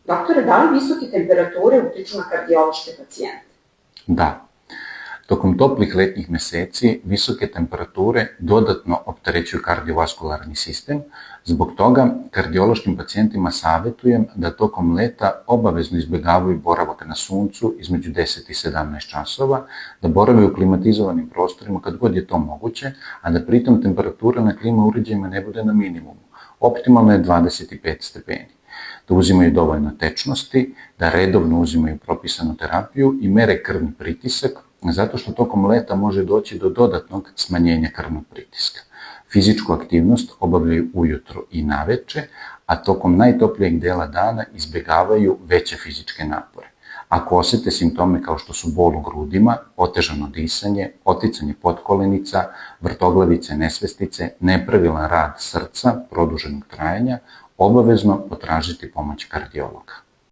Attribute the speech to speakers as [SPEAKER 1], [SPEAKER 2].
[SPEAKER 1] Doktore, da li visoke temperature utiču na kardiološke pacijente?
[SPEAKER 2] Da. Tokom toplih letnjih meseci visoke temperature dodatno opterećuju kardiovaskularni sistem. Zbog toga kardiološkim pacijentima savjetujem da tokom leta obavezno izbjegavaju boravak na suncu između 10 i 17 časova, da borave u klimatizovanim prostorima kad god je to moguće, a da pritom temperatura na klima uređajima ne bude na minimumu. Optimalno je 25 stepeni. Da uzimaju dovoljno tečnosti, da redovno uzimaju propisanu terapiju i mere krvni pritisak, zato što tokom leta može doći do dodatnog smanjenja krvnog pritiska. Fizičku aktivnost obavljaju ujutro i naveče, a tokom najtoplijeg dela dana izbjegavaju veće fizičke napore. Ako osjete simptome kao što su bol u grudima, otežano disanje, oticanje potkolenica, vrtoglavice, nesvestice, nepravilan rad srca, produženog trajanja, obavezno potražiti pomoć kardiologa.